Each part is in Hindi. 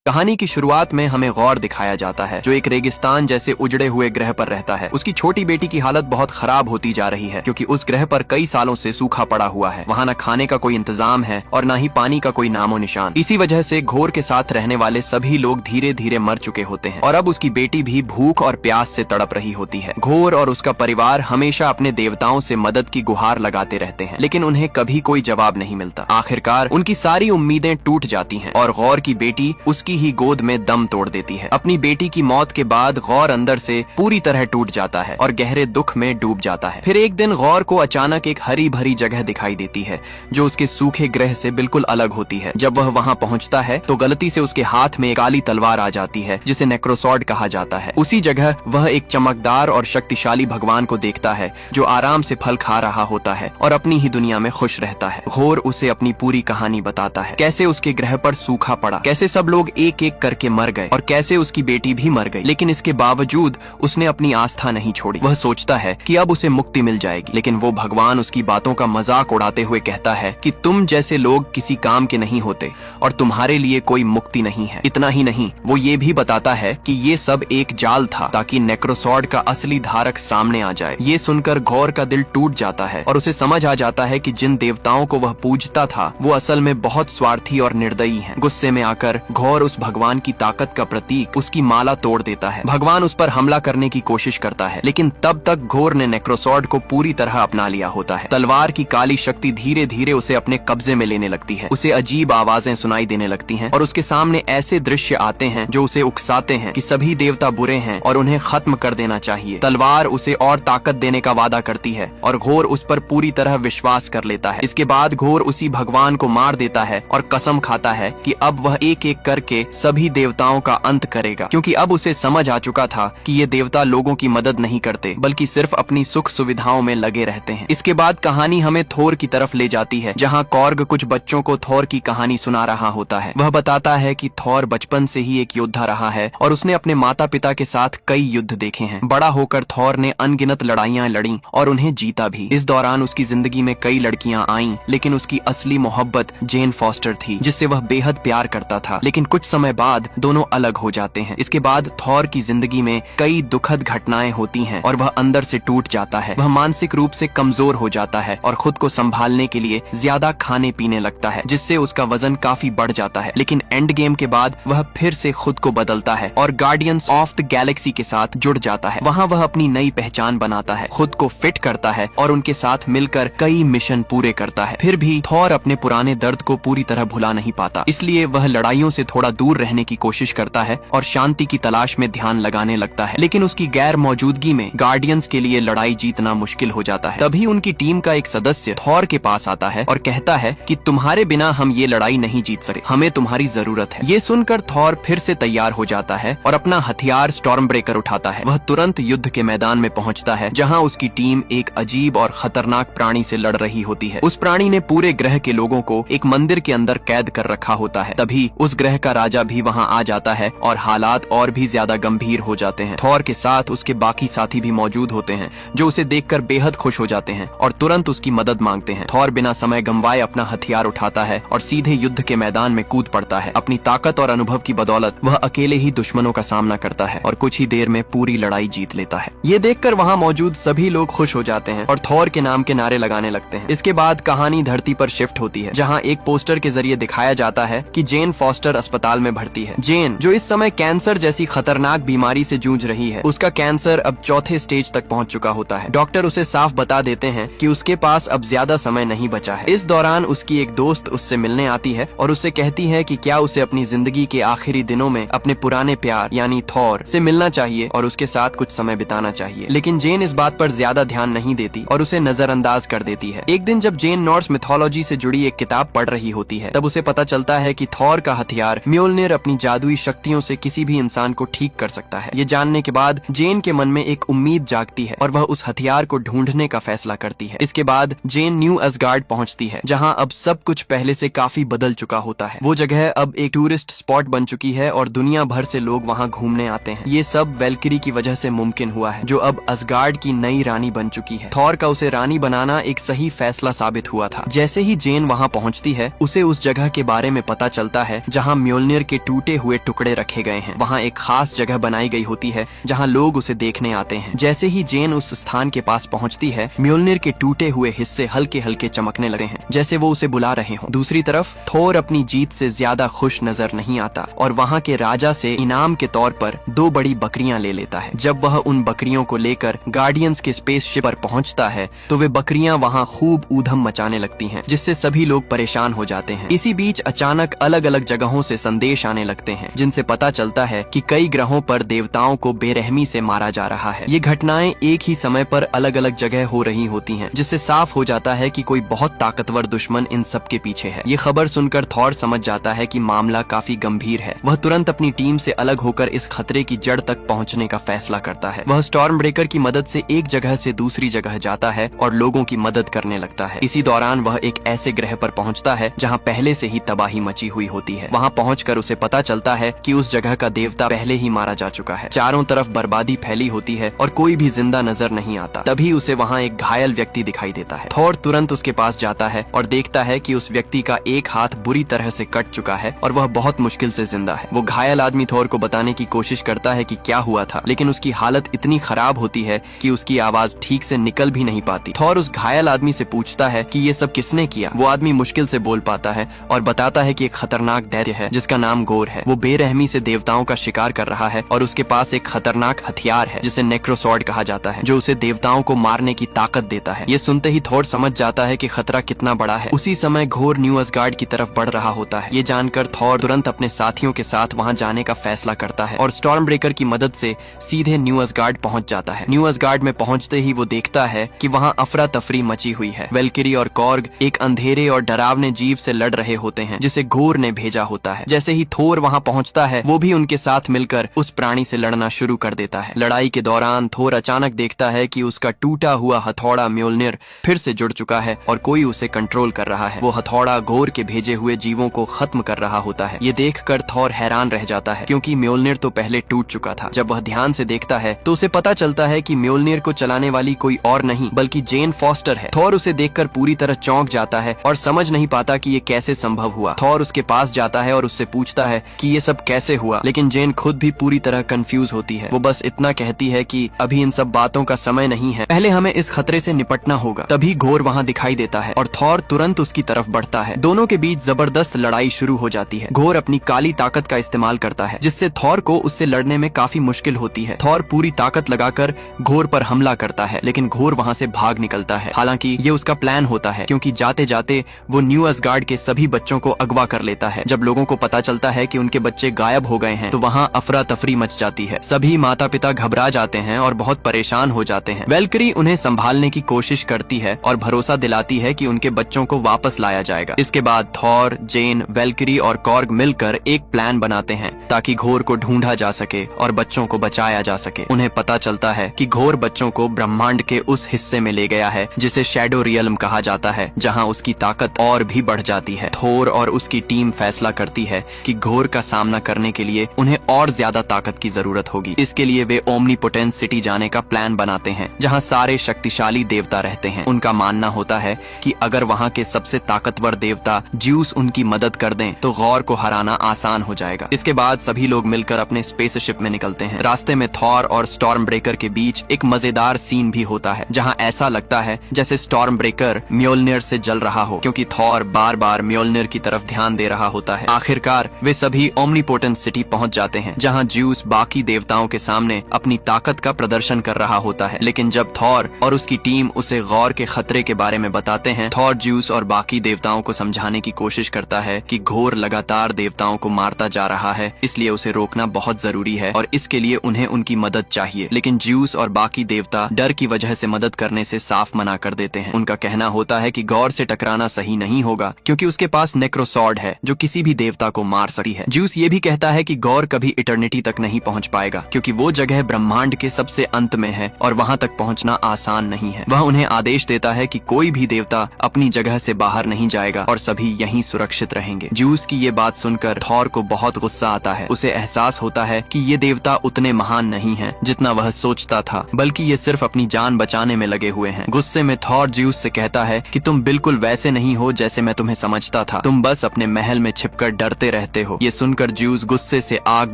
कहानी की शुरुआत में हमें गौर दिखाया जाता है, जो एक रेगिस्तान जैसे उजड़े हुए ग्रह पर रहता है। उसकी छोटी बेटी की हालत बहुत खराब होती जा रही है, क्योंकि उस ग्रह पर कई सालों से सूखा पड़ा हुआ है। वहाँ न खाने का कोई इंतजाम है और न ही पानी का कोई नामो निशान। इसी वजह से घोर के साथ रहने वाले सभी लोग धीरे धीरे मर चुके होते हैं और अब उसकी बेटी भी भूख और प्यास से तड़प रही होती है। घोर और उसका परिवार हमेशा अपने देवताओं से मदद की गुहार लगाते रहते हैं, लेकिन उन्हें कभी कोई जवाब नहीं मिलता। आखिरकार उनकी सारी उम्मीदें टूट जाती हैं और गौर की बेटी उसकी ही गोद में दम तोड़ देती है। अपनी बेटी की मौत के बाद गौर अंदर से पूरी तरह टूट जाता है और गहरे दुख में डूब जाता है। फिर एक दिन गौर को अचानक एक हरी भरी जगह दिखाई देती है, जो उसके सूखे ग्रह से बिल्कुल अलग होती है। जब वह वहाँ पहुँचता है तो गलती से उसके हाथ में एक काली तलवार आ जाती है, जिसे नेक्रोसॉर्ड कहा जाता है। उसी जगह वह एक चमकदार और शक्तिशाली भगवान को देखता है, जो आराम से फल खा रहा होता है और अपनी ही दुनिया में खुश रहता है। घोर उसे अपनी पूरी कहानी बताता है, कैसे उसके ग्रह पर सूखा पड़ा, कैसे सब लोग एक एक करके मर गए और कैसे उसकी बेटी भी मर गई। लेकिन इसके बावजूद उसने अपनी आस्था नहीं छोड़ी। वह सोचता है कि अब उसे मुक्ति मिल जाएगी, लेकिन वो भगवान उसकी बातों का मजाक उड़ाते हुए कहता है कि तुम जैसे लोग किसी काम के नहीं होते और तुम्हारे लिए कोई मुक्ति नहीं है। इतना ही नहीं, वो ये भी बताता है कि ये सब एक जाल था, ताकि नेक्रोसॉर्ड का असली धारक सामने आ जाए। ये सुनकर घोर का दिल टूट जाता है और उसे समझ आ जाता है कि जिन देवताओं को वह पूजता था वो असल में बहुत स्वार्थी और निर्दयी हैं। गुस्से में आकर घोर उस भगवान की ताकत का प्रतीक, उसकी माला तोड़ देता है। भगवान उस पर हमला करने की कोशिश करता है, लेकिन तब तक घोर ने नेक्रोसॉर्ड को पूरी तरह अपना लिया होता है। तलवार की काली शक्ति धीरे धीरे उसे अपने कब्जे में लेने लगती है। उसे अजीब आवाजें सुनाई देने लगती हैं और उसके सामने ऐसे दृश्य आते हैं जो उसे उकसाते हैं कि सभी देवता बुरे हैं और उन्हें खत्म कर देना चाहिए। तलवार उसे और ताकत देने का वादा करती है और घोर उस पर पूरी तरह विश्वास कर लेता है। इसके बाद घोर उसी भगवान को मार देता है और कसम खाता है कि अब वह एक एक करके सभी देवताओं का अंत करेगा, क्योंकि अब उसे समझ आ चुका था कि ये देवता लोगों की मदद नहीं करते, बल्कि सिर्फ अपनी सुख सुविधाओं में लगे रहते हैं। इसके बाद कहानी हमें थोर की तरफ ले जाती है, जहाँ कॉर्ग कुछ बच्चों को थोर की कहानी सुना रहा होता है। वह बताता है कि थोर बचपन से ही एक योद्धा रहा है और उसने अपने माता पिता के साथ कई युद्ध देखे हैं। बड़ा होकर थोर ने अनगिनत लड़ाइयाँ लड़ी और उन्हें जीता भी। इस दौरान उसकी जिंदगी में कई लड़कियां आईं, लेकिन उसकी असली मोहब्बत जेन फॉस्टर थी, जिससे वह बेहद प्यार करता था। लेकिन कुछ समय बाद दोनों अलग हो जाते हैं। इसके बाद थोर की जिंदगी में कई दुखद घटनाएं होती हैं और वह अंदर से टूट जाता है। वह मानसिक रूप से कमजोर हो जाता है और खुद को संभालने के लिए ज्यादा खाने पीने लगता है, जिससे उसका वजन काफी बढ़ जाता है। लेकिन एंड गेम के बाद वह फिर से खुद को बदलता है और गार्डियंस ऑफ द गैलेक्सी के साथ जुड़ जाता है। वहाँ वह अपनी नई पहचान बनाता है, खुद को फिट करता है और उनके साथ मिलकर कई मिशन पूरे करता है। फिर भी थोर अपने पुराने दर्द को पूरी तरह भुला नहीं पाता, इसलिए वह लड़ाइयों से थोड़ा दूर रहने की कोशिश करता है और शांति की तलाश में ध्यान लगाने लगता है। लेकिन उसकी गैर मौजूदगी में गार्डियंस के लिए लड़ाई जीतना मुश्किल हो जाता है। तभी उनकी टीम का एक सदस्य थोर के पास आता है और कहता है कि तुम्हारे बिना हम ये लड़ाई नहीं जीत सकते, हमें तुम्हारी जरूरत है। ये सुनकर थोर फिर से तैयार हो जाता है और अपना हथियार स्टॉर्म ब्रेकर उठाता है। वह तुरंत युद्ध के मैदान में पहुंचता है, जहां उसकी टीम एक अजीब और खतरनाक प्राणी से लड़ रही होती है। उस प्राणी ने पूरे ग्रह के लोगों को एक मंदिर के अंदर कैद कर रखा होता है। तभी उस ग्रह का राजा भी वहां आ जाता है और हालात और भी ज्यादा गंभीर हो जाते हैं। थोर के साथ उसके बाकी साथी भी मौजूद होते हैं, जो उसे देखकर बेहद खुश हो जाते हैं और तुरंत उसकी मदद मांगते हैं। थोर बिना समय गंवाए अपना हथियार उठाता है और सीधे युद्ध के मैदान में कूद पड़ता है। अपनी ताकत और अनुभव की बदौलत वह अकेले ही दुश्मनों का सामना करता है और कुछ ही देर में पूरी लड़ाई जीत लेता है। ये देखकर वहाँ मौजूद सभी लोग खुश हो जाते हैं और थोर के नाम के नारे लगाने लगते हैं। इसके बाद कहानी धरती पर शिफ्ट होती है, जहाँ एक पोस्टर के जरिए दिखाया जाता है कि जेन फॉस्टर अस्पताल में भर्ती है। जेन, जो इस समय कैंसर जैसी खतरनाक बीमारी से जूझ रही है, उसका कैंसर अब चौथे स्टेज तक पहुंच चुका होता है। डॉक्टर उसे साफ बता देते हैं कि उसके पास अब ज्यादा समय नहीं बचा है। इस दौरान उसकी एक दोस्त उससे मिलने आती है और उससे कहती है कि क्या उसे अपनी जिंदगी के आखिरी दिनों में अपने पुराने प्यार यानी थोर से मिलना चाहिए और उसके साथ कुछ समय बिताना चाहिए। लेकिन जेन इस बात पर ज्यादा ध्यान नहीं देती और उसे नजरअंदाज कर देती है। एक दिन जब जेन नॉर्स मिथोलॉजी से जुड़ी एक किताब पढ़ रही होती है, तब उसे पता चलता है कि थोर का हथियार म्योल्निर अपनी जादुई शक्तियों से किसी भी इंसान को ठीक कर सकता है। ये जानने के बाद जेन के मन में एक उम्मीद जागती है और वह उस हथियार को ढूंढने का फैसला करती है। इसके बाद जेन न्यू असगार्ड पहुंचती है, जहां अब सब कुछ पहले से काफी बदल चुका होता है। वो जगह अब एक टूरिस्ट स्पॉट बन चुकी है और दुनिया भर से लोग वहां घूमने आते हैं। ये सब वेल्किरी की वजह से मुमकिन हुआ है, जो अब असगार्ड की नई रानी बन चुकी है। थोर का उसे रानी बनाना एक सही फैसला साबित हुआ था। जैसे ही जेन वहां पहुंचती है, उसे उस जगह के बारे में पता चलता है जहां म्योल्निर म्योल्निर के टूटे हुए टुकड़े रखे गए हैं। वहाँ एक खास जगह बनाई गई होती है जहाँ लोग उसे देखने आते हैं। जैसे ही जेन उस स्थान के पास पहुँचती है, म्योल्निर के टूटे हुए हिस्से हल्के हल्के चमकने लगते हैं, जैसे वो उसे बुला रहे हों। दूसरी तरफ थोर अपनी जीत से ज्यादा खुश नजर नहीं आता और वहाँ के राजा से इनाम के तौर पर 2 बड़ी बकरियां ले लेता है। जब वह उन बकरियों को लेकर गार्डियंस के स्पेसशिप पर पहुंचता है तो वे बकरियां वहां खूब ऊधम मचाने लगती हैं, जिससे सभी लोग परेशान हो जाते हैं। इसी बीच अचानक अलग अलग जगहों से संदेश आने लगते हैं, जिनसे पता चलता है कि कई ग्रहों पर देवताओं को बेरहमी से मारा जा रहा है। ये घटनाएं एक ही समय पर अलग अलग जगह हो रही होती हैं, जिससे साफ हो जाता है कि कोई बहुत ताकतवर दुश्मन इन सब के पीछे है। ये खबर सुनकर थॉर समझ जाता है कि मामला काफी गंभीर है। वह तुरंत अपनी टीम से अलग होकर इस खतरे की जड़ तक पहुंचने का फैसला करता है। वह स्टॉर्म ब्रेकर की मदद से एक जगह से दूसरी जगह जाता है और लोगों की मदद करने लगता है। इसी दौरान वह एक ऐसे ग्रह पर पहुंचता है जहां पहले से ही तबाही मची हुई होती है। वहां पहुंचकर उसे पता चलता है कि उस जगह का देवता पहले ही मारा जा चुका है। चारों तरफ बर्बादी फैली होती है और कोई भी जिंदा नजर नहीं आता। तभी उसे वहां एक घायल व्यक्ति दिखाई देता है। थॉर तुरंत उसके पास जाता है और देखता है कि उस व्यक्ति का एक हाथ बुरी तरह से कट चुका है और वह बहुत मुश्किल से जिंदा है। वो घायल आदमी थॉर को बताने की कोशिश करता है कि क्या हुआ था, लेकिन उसकी हालत इतनी खराब होती है कि उसकी आवाज ठीक से निकल भी नहीं पाती। थॉर उस घायल आदमी से पूछता है कि ये सब किसने किया। वो आदमी मुश्किल से बोल पाता है और बताता है कि एक खतरनाक दैत्य है जिसका नाम गोर है। वो बेरहमी से देवताओं का शिकार कर रहा है और उसके पास एक खतरनाक हथियार है जिसे नेक्रोसॉर्ड कहा जाता है, जो उसे देवताओं को मारने की ताकत देता है। ये सुनते ही थॉर समझ जाता है कि खतरा कितना बड़ा है। उसी समय घोर न्यू असगार्ड की तरफ बढ़ रहा होता है। ये जानकर थॉर तुरंत अपने साथियों के साथ वहां जाने का फैसला करता है और स्टॉर्म ब्रेकर की मदद से सीधे न्यू असगार्ड पहुंच जाता है। न्यू असगार्ड में पहुंचते ही वो देखता है कि वहां अफरा तफरी मची हुई है। वेल्किरी और कॉर्ग एक अंधेरे और डरावने जीव से लड़ रहे होते हैं जिसे घोर ने भेजा होता है। जैसे ही थोर वहां पहुंचता है, वो भी उनके साथ मिलकर उस प्राणी से लड़ना शुरू कर देता है। लड़ाई के दौरान थोर अचानक देखता है कि उसका टूटा हुआ हथौड़ा म्योल्निर फिर से जुड़ चुका है और कोई उसे कंट्रोल कर रहा है। वो हथौड़ा घोर के भेजे हुए जीवों को खत्म कर रहा होता है। ये देखकर थॉर हैरान रह जाता है, क्योंकि म्योल्निर तो पहले टूट चुका था। जब वह ध्यान से देखता है तो उसे पता चलता है कि म्योल्निर को चलाने वाली कोई और नहीं बल्कि जेन फॉस्टर है। थॉर उसे देखकर पूरी तरह चौंक जाता है और समझ नहीं पाता कि ये कैसे संभव हुआ। थॉर उसके पास जाता है और उससे पूछता है कि ये सब कैसे हुआ, लेकिन जेन खुद भी पूरी तरह कंफ्यूज होती है। वो बस इतना कहती है कि अभी इन सब बातों का समय नहीं है, पहले हमें इस खतरे से निपटना होगा। तभी घोर वहाँ दिखाई देता है और थॉर तुरंत उसकी तरफ बढ़ता है। दोनों के बीच जबरदस्त लड़ाई शुरू हो जाती है। घोर अपनी काली ताकत का इस्तेमाल करता है, जिससे थॉर को उससे लड़ने में काफी मुश्किल होती है। थॉर पूरी ताकत लगाकर घोर पर हमला करता है, लेकिन घोर वहाँ से भाग निकलता है। हालांकि ये उसका प्लान होता है, क्योंकि जाते जाते वो न्यू असगार्ड के सभी बच्चों को अगवा कर लेता है। जब लोगों को पता चलता है कि उनके बच्चे गायब हो गए हैं तो वहाँ अफरा तफरी मच जाती है। सभी माता पिता घबरा जाते हैं और बहुत परेशान हो जाते हैं। वेल्करी उन्हें संभालने की कोशिश करती है और भरोसा दिलाती है कि उनके बच्चों को वापस लाया जाएगा। इसके बाद थॉर, जेन, वेल्करी और कॉर्ग मिलकर एक प्लान बनाते हैं ताकि घोर को ढूंढा जा सके और बच्चों को बचाया जा सके। उन्हें पता चलता है कि घोर बच्चों को ब्रह्मांड के उस हिस्से में ले गया है जिसे शैडो रियल्म कहा जाता है, जहां उसकी ताकत और भी बढ़ जाती है। थोर और उसकी टीम फैसला करती है कि घोर का सामना करने के लिए उन्हें और ज्यादा ताकत की जरूरत होगी। इसके लिए वे ओमनीपोटेंस सिटी जाने का प्लान बनाते हैं, जहां सारे शक्तिशाली देवता रहते हैं। उनका मानना होता है कि अगर वहां के सबसे ताकतवर देवता ज्यूस उनकी मदद कर दें तो गौर को हराना आसान हो जाएगा। इसके बाद सभी लोग मिलकर अपने स्पेसशिप में निकलते हैं। रास्ते में थॉर और स्टॉर्म ब्रेकर के बीच एक मजेदार सीन भी होता है, जहां ऐसा लगता है जैसे स्टॉर्म ब्रेकर म्योल्निर से जल रहा हो, क्योंकि थॉर बार बार म्योल्निर की तरफ ध्यान दे रहा होता है। आखिरकार वे सभी ओमनीपोटेंस सिटी पहुंच जाते हैं, जहां ज्यूस बाकी देवताओं के सामने अपनी ताकत का प्रदर्शन कर रहा होता है। लेकिन जब थॉर और उसकी टीम उसे गौर के खतरे के बारे में बताते हैं, थॉर ज्यूस और बाकी देवताओं को समझाने की कोशिश करता है कि घोर लगातार देवताओं को मारता जा रहा है, इसलिए उसे रोकना बहुत जरूरी है और इसके लिए उन्हें उनकी मदद चाहिए। लेकिन ज्यूस और बाकी देवता डर की वजह से मदद करने से साफ मना कर देते हैं। उनका कहना होता है कि गौर से टकराना सही नहीं होगा, क्योंकि उसके पास नेक्रोसॉर्ड है जो किसी भी देवता को मार सकती है। ज्यूस ये भी कहता है कि गौर कभी इटर्निटी तक नहीं पहुंच पाएगा, क्योंकि वो जगह ब्रह्मांड के सबसे अंत में है और वहां तक पहुंचना आसान नहीं है। वह उन्हें आदेश देता है कि कोई भी देवता अपनी जगह से बाहर नहीं जाएगा और सभी यहीं सुरक्षित रहेंगे। ज्यूस की ये बात सुनकर थॉर को बहुत गुस्सा आता है। उसे एहसास होता है कि ये देवता उतने महान नहीं हैं जितना वह सोचता था, बल्कि ये सिर्फ अपनी जान बचाने में लगे हुए हैं। गुस्से में थॉर ज्यूस से कहता है कि तुम बिल्कुल वैसे नहीं हो जैसे मैं तुम्हें समझता था। तुम बस अपने महल में छिपकर डरते रहते रहते हो। ये सुनकर ज्यूस गुस्से से आग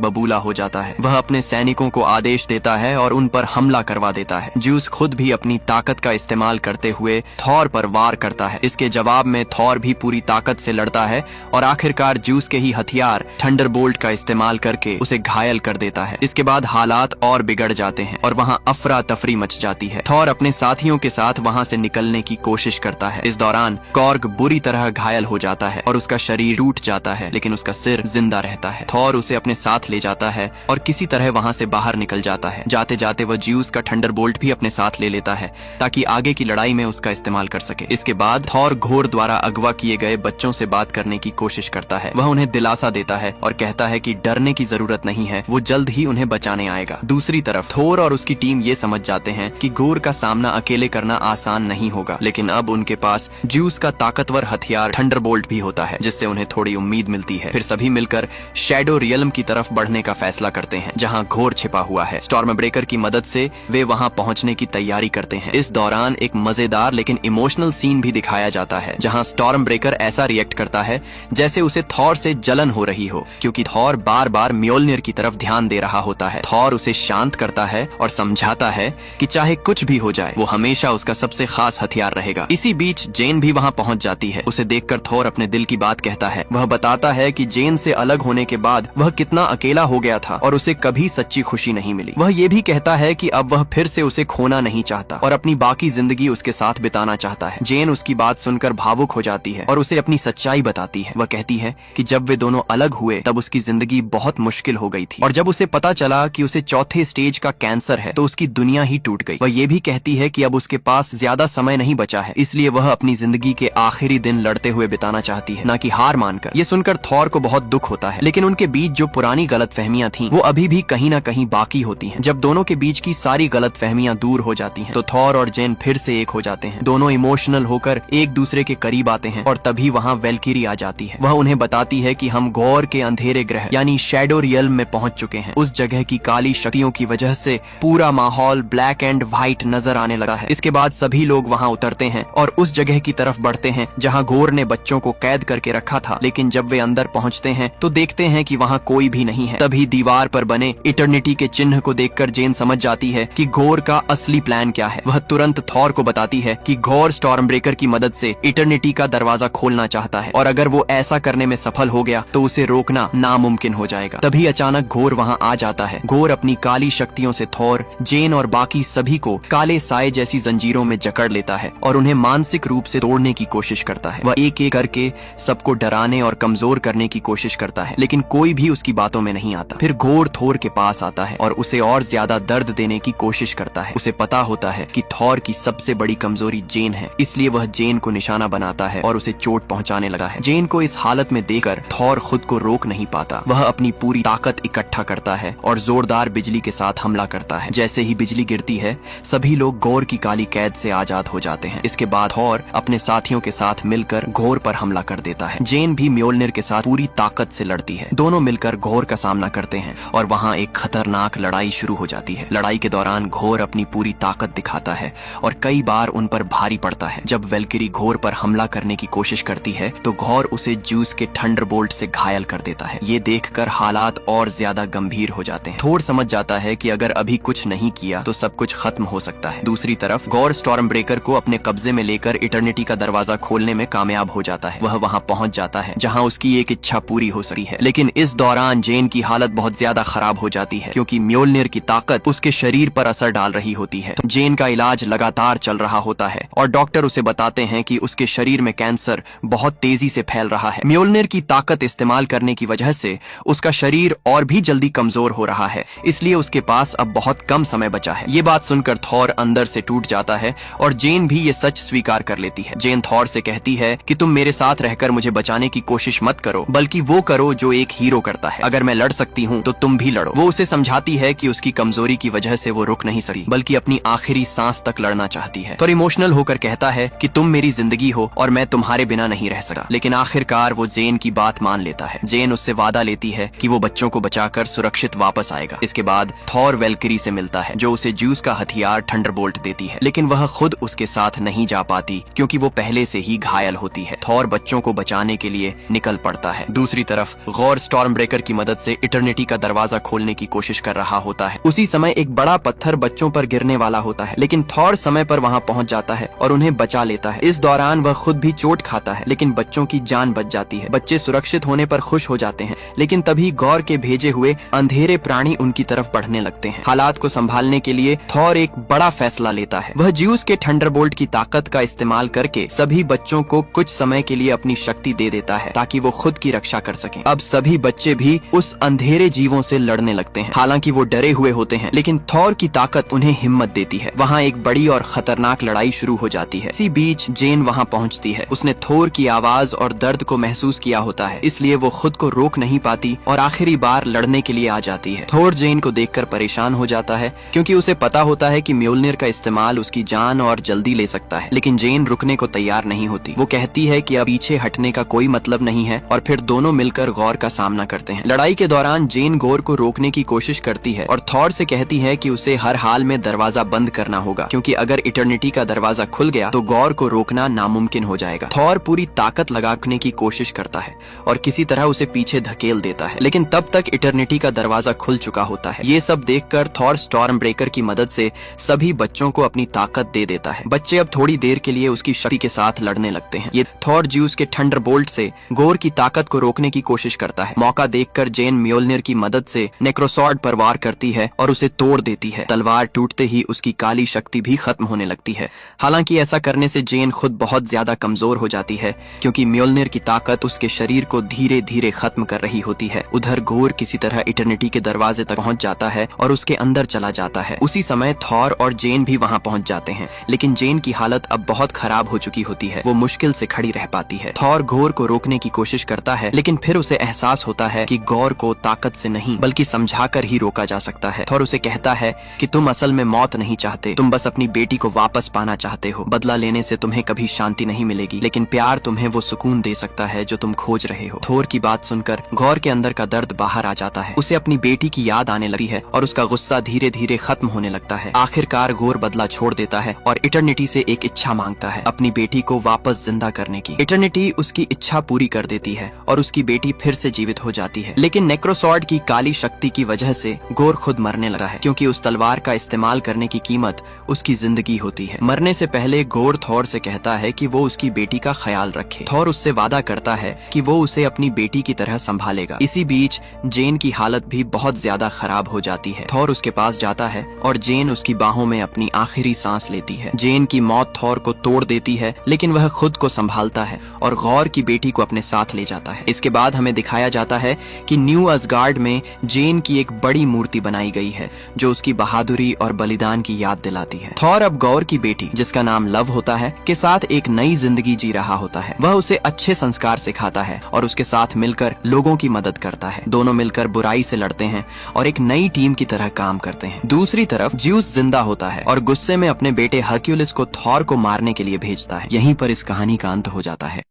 बबूला हो जाता है। वह अपने सैनिकों को आदेश देता है और उन पर हमला करवा देता है। ज्यूस खुद भी अपनी ताकत का इस्तेमाल करते हुए थॉर पर वार करता है। इसके जवाब में थॉर भी पूरी ताकत से लड़ता है और आखिरकार ज्यूस के ही हथियार थंडरबोल्ट का इस्तेमाल करके उसे घायल कर देता है। इसके बाद हालात और बिगड़ जाते हैं और वहाँ अफरा तफरी मच जाती है। थॉर अपने साथियों के साथ वहाँ से निकलने की कोशिश करता है। इस दौरान कॉर्ग बुरी तरह घायल हो जाता है और उसका शरीर टूट जाता है, लेकिन उसका सिर जिंदा रहता है। थॉर उसे अपने साथ ले जाता है और किसी तरह वहाँ से बाहर निकल जाता है। जाते जाते वह ज्यूस का थंडरबोल्ट भी अपने साथ ले लेता है ताकि आगे की लड़ाई में उसका इस्तेमाल कर सके। इसके बाद थॉर घोर द्वारा अगवा किए गए बच्चों से बात करने की कोशिश करता है। वह उन्हें दिलासा देता है और कहता है कि डरने की जरूरत नहीं है, वो जल्द ही उन्हें बचाने आएगा। दूसरी तरफ थोर और उसकी टीम ये समझ जाते हैं कि घोर का सामना अकेले करना आसान नहीं होगा, लेकिन अब उनके पास ज्यूस का ताकतवर हथियार थंडरबोल्ट भी होता है, जिससे उन्हें थोड़ी उम्मीद मिलती है। फिर सभी मिलकर शैडो रियल्म की तरफ बढ़ने का फैसला करते हैं, जहां घोर छिपा हुआ है। स्टॉर्म ब्रेकर की मदद से वे वहां पहुंचने की तैयारी करते हैं। इस दौरान एक मजेदार लेकिन इमोशनल सीन भी दिखाया जाता है, जहां स्टॉर्म ब्रेकर ऐसा रिएक्ट करता है जैसे उसे थॉर से जलन हो रही हो, क्योंकि थॉर बार बार म्योल्निर की तरफ ध्यान दे रहा होता है। थॉर उसे शांत करता है और समझाता है कि चाहे कुछ भी हो जाए, वो हमेशा उसका सबसे खास हथियार रहेगा। इसी बीच जेन भी वहां पहुंच जाती है। उसे देखकर थॉर अपने दिल की बात कहता है। वह बताता है कि जेन से अलग होने के बाद वह कितना अकेला हो गया था और उसे कभी सच्ची खुशी नहीं मिली। वह ये भी कहता है कि अब वह फिर से उसे खोना नहीं चाहता और अपनी बाकी जिंदगी उसके साथ बिताना चाहता है। जेन उसकी बात सुनकर भावुक हो जाती है और उसे अपनी सच्चाई बताती है। वह कहती है कि जब वे दोनों अलग हुए तब उसकी जिंदगी बहुत मुश्किल हो गई थी और जब उसे पता चला कि उसे चौथे स्टेज का कैंसर है तो उसकी दुनिया ही टूट गई। वह ये भी कहती है कि अब उसके पास ज्यादा समय नहीं बचा है, इसलिए वह अपनी जिंदगी के आखिरी दिन लड़ते हुए बिताना चाहती है, न कि हार मानकर। ये सुनकर थॉर को बहुत दुख होता है, लेकिन उनके बीच जो पुरानी गलतफहमियां थीं, वो अभी भी कहीं न कहीं बाकी होती हैं। जब दोनों के बीच की सारी गलतफहमियां दूर हो जाती हैं, तो थॉर और जेन फिर से एक हो जाते हैं। दोनों इमोशनल होकर एक दूसरे के करीब आते हैं और तभी वहाँ वेल्किरी आ जाती है। वह उन्हें बताती है कि हम गौर के अंधेरे ग्रह यानी शैडो रियल्म में पहुंच चुके हैं। उस जगह की काली शक्तियों की वजह से पूरा माहौल ब्लैक एंड व्हाइट नजर आने लगा है। इसके बाद सभी लोग वहाँ उतरते हैं और उस जगह की तरफ बढ़ते हैं जहाँ गौर ने बच्चों को कैद करके रखा था, लेकिन जब वे अंदर पहुँचते हैं तो देखते हैं कि वहाँ कोई भी नहीं है। तभी दीवार पर बने इटर्निटी के चिन्ह को देखकर जेन समझ जाती है कि गौर का असली प्लान क्या है। वह तुरंत थॉर को बताती है कि गौर स्टॉर्म ब्रेकर की मदद से इटर्निटी का दरवाजा खोलना चाहता है और अगर वो ऐसा करने में सफल हो गया तो उसे रोकना नामुमकिन हो जाएगा। तभी अचानक घोर वहाँ आ जाता है। घोर अपनी काली शक्तियों से थॉर, जेन और बाकी सभी को काले साए जैसी जंजीरों में जकड़ लेता है और उन्हें मानसिक रूप से तोड़ने की कोशिश करता है। वह एक एक करके सबको डराने और कमजोर करने की कोशिश करता है, लेकिन कोई भी उसकी बातों में नहीं आता। फिर घोर थोर के पास आता है और उसे और ज्यादा दर्द देने की कोशिश करता है। उसे पता होता है कि थॉर की सबसे बड़ी कमजोरी जेन है, इसलिए वह जेन को निशाना बनाता है और उसे चोट पहुंचाने लगा है। जेन को इस हालत में देखकर थॉर खुद को रोक नहीं पाता। वह अपनी पूरी ताकत इकट्ठा करता है और जोरदार बिजली के साथ हमला करता है। जैसे ही बिजली गिरती है, सभी लोग गौर की काली कैद से आजाद हो जाते हैं। इसके बाद थॉर अपने साथियों के साथ मिलकर घोर पर हमला कर देता है। जेन भी म्योल्निर के साथ पूरी ताकत से लड़ती है। दोनों मिलकर घोर का सामना करते हैं और वहाँ एक खतरनाक लड़ाई शुरू हो जाती है। लड़ाई के दौरान घोर अपनी पूरी ताकत दिखाता है और कई बार उन पर भारी पड़ता है। जब वेल्किरी घोर पर हमला करने की कोशिश करती है तो घोर उसे ज्यूस के थंडरबोल्ट से घायल कर देता है। ये देखकर हालात और ज्यादा गंभीर हो जाते हैं। थोर समझ जाता है कि अगर अभी कुछ नहीं किया तो सब कुछ खत्म हो सकता है। दूसरी तरफ गौर स्टॉर्म ब्रेकर को अपने कब्जे में लेकर इटर्निटी का दरवाजा खोलने में कामयाब हो जाता है। वह वहाँ पहुँच जाता है जहाँ उसकी एक इच्छा पूरी हो सकती है, लेकिन इस दौरान जेन की हालत बहुत ज्यादा खराब हो जाती है क्योंकि म्योल्निर की ताकत उसके शरीर पर असर डाल रही होती है। जेन का इलाज लगातार चल रहा होता है और डॉक्टर उसे बताते हैं कि उसके शरीर में कैंसर बहुत तेजी से फैल रहा है। म्योल्निर की ताकत इस्तेमाल करने की वजह से उसका शरीर और भी जल्दी कमजोर हो रहा है, इसलिए उसके पास अब बहुत कम समय बचा है। ये बात सुनकर थॉर अंदर से टूट जाता है और जेन भी ये सच स्वीकार कर लेती है। जेन थॉर से कहती है कि तुम मेरे साथ रहकर मुझे बचाने की कोशिश मत करो, बल्कि वो करो जो एक हीरो करता है। अगर मैं लड़ सकती हूँ तो तुम भी लड़ो। वो उसे समझाती है कि उसकी कमजोरी की वजह से वो रुक नहीं सकती, बल्कि अपनी आखिरी सांस तक लड़ना चाहती है। थोड़ा इमोशनल होकर कहता है कि तुम मेरी जिंदगी हो और मैं तुम्हारे बिना नहीं रह सकता। लेकिन आखिरकार वो जेन की बात मान लेता है। जेन उससे वादा लेती है कि वो बच्चों को बचाकर सुरक्षित वापस आएगा। इसके बाद थॉर वेल्किरी से मिलता है जो उसे ज्यूस का हथियार थंडरबोल्ट देती है, लेकिन वह खुद उसके साथ नहीं जा पाती क्योंकि वो पहले से ही घायल होती है। थॉर बच्चों को बचाने के लिए निकल पड़ता है। दूसरी तरफ गौर स्टॉर्म ब्रेकर की मदद से इटर्निटी का दरवाजा खोलने की कोशिश कर रहा होता है। उसी समय एक बड़ा पत्थर बच्चों पर गिरने वाला होता है, लेकिन थॉर समय पर वहां पहुंच जाता है और उन्हें बचा लेता है। इस दौरान वह खुद भी चोट खाता है, लेकिन बच्चों की जान बच जाती है। बच्चे सुरक्षित होने पर खुश हो जाते हैं, लेकिन तभी गौर के भेजे हुए अंधेरे प्राणी उनकी तरफ बढ़ने लगते हैं। हालात को संभालने के लिए थॉर एक बड़ा फैसला लेता है। वह ज्यूस के थंडरबोल्ट की ताकत का इस्तेमाल करके सभी बच्चों को कुछ समय के लिए अपनी शक्ति दे देता है ताकि वो खुद की रक्षा कर सकें। अब सभी बच्चे भी उस अंधेरे जीवों से लड़ने लगते हैं। हालांकि वो डरे हुए होते हैं, लेकिन थॉर की ताकत उन्हें हिम्मत देती है। वहाँ एक बड़ी और खतरनाक लड़ाई शुरू हो जाती है। इसी बीच जेन वहाँ पहुँचती है। उसने थोर की आवाज और दर्द को महसूस किया होता है, इसलिए वो खुद को रोक नहीं पाती और आखिरी बार लड़ने के लिए आ जाती है। थोर जेन को देखकर परेशान हो जाता है, क्योंकि उसे पता होता है कि म्योल्निर का इस्तेमाल उसकी जान और जल्दी ले सकता है। लेकिन जेन रुकने को तैयार नहीं होती। वो कहती है कि अब पीछे हटने का कोई मतलब नहीं है, और फिर दोनों मिलकर गौर का सामना करते हैं। लड़ाई के दौरान जेन गौर को रोकने की कोशिश करती है और थॉर से कहती है कि उसे हर हाल में दरवाजा बंद करना होगा, क्योंकि अगर इटर्निटी का दरवाजा खुल गया तो गौर को रोकना नामुमकिन हो जाएगा। थॉर पूरी ताकत लगाने की कोशिश करता है और किसी तरह उसे पीछे धकेल देता है, लेकिन तब तक इटर्निटी का दरवाजा खुल चुका होता है। ये सब देखकर थॉर स्टॉर्म ब्रेकर की मदद से सभी बच्चों को अपनी ताकत दे देता है। बच्चे अब थोड़ी देर के लिए उसकी शक्ति के साथ लड़ने लगते हैं। ये थॉर ज्यूस के थंडरबोल्ट से गौर की ताकत को रोकने की कोशिश करता है। मौका देखकर जेन म्योल्निर की मदद से नेक्रोसॉर्ड पर वार करती है और उसे तोड़ देती है। तलवार टूटते ही उसकी काली शक्ति भी खत्म होने लगती है। हालांकि ऐसा करने से जेन खुद बहुत ज्यादा कमजोर हो जाती है, क्योंकि म्योल्निर की ताकत उसके शरीर को धीरे धीरे खत्म कर रही होती है। उधर गौर किसी तरह इटर्निटी के दरवाजे तक पहुंच जाता है और उसके अंदर चला जाता है। उसी समय थॉर और जेन भी वहां पहुंच जाते हैं, लेकिन जेन की हालत अब बहुत खराब हो चुकी होती है। वो मुश्किल से खड़ी रह पाती है। थॉर गौर को रोकने की कोशिश करता है, लेकिन फिर उसे एहसास होता है कि गौर को ताकत से नहीं बल्कि समझाकर ही रोका जा सकता है। थॉर उसे कहता है कि तुम असल में मौत नहीं चाहते, तुम बस अपनी बेटी को वापस पाना चाहते हो। बदला लेने से तुम्हें कभी शांति नहीं मिलेगी, लेकिन प्यार तुम्हें वो सुकून दे सकता है जो तुम खोज रहे हो। थोर की बात सुनकर गौर के अंदर का दर्द बाहर आ जाता है। उसे अपनी बेटी की याद आने लगती है और उसका गुस्सा धीरे धीरे खत्म होने लगता है। आखिरकार गौर बदला छोड़ देता है और इटर्निटी से एक इच्छा मांगता है, अपनी बेटी को वापस जिंदा करने की। इटर्निटी उसकी इच्छा पूरी कर देती है और उसकी बेटी फिर से जीवित हो जाती है। लेकिन नेक्रोसॉर्ड की काली शक्ति की वजह से गौर खुद मरने लगा है, क्योंकि उस तलवार का इस्तेमाल करने की कीमत उसकी जिंदगी होती है। मरने से पहले गौर थॉर से कहता है कि वो उसकी बेटी का ख्याल रखे। थॉर उससे वादा करता है कि वो उसे अपनी बेटी की तरह संभालेगा। इसी बीच जेन की हालत भी बहुत ज्यादा खराब हो जाती है। थॉर उसके पास जाता है और जेन उसकी बाहों में अपनी आखिरी सांस लेती है। जेन की मौत थॉर को तोड़ देती है, लेकिन वह खुद को संभालता है और गौर की बेटी को अपने साथ ले जाता है। इसके बाद हमें दिखाया जाता है कि न्यू असगार्ड में जेन की एक बड़ी मूर्ति बनाई गई है, जो उसकी बहादुरी और बलिदान की याद दिलाती है। थॉर अब गौर की बेटी, जिसका नाम लव होता है, के साथ एक नई जिंदगी जी रहा होता है। वह उसे अच्छे संस्कार सिखाता है और उसके साथ मिलकर लोगों की मदद करता है। दोनों मिलकर बुराई से लड़ते हैं और एक नई टीम की तरह काम करते हैं। दूसरी तरफ ज्यूस जिंदा होता है और गुस्से में अपने बेटे हरक्यूलिस को थॉर को मारने के लिए भेजता है। यहीं पर इस कहानी का अंत हो जाता है।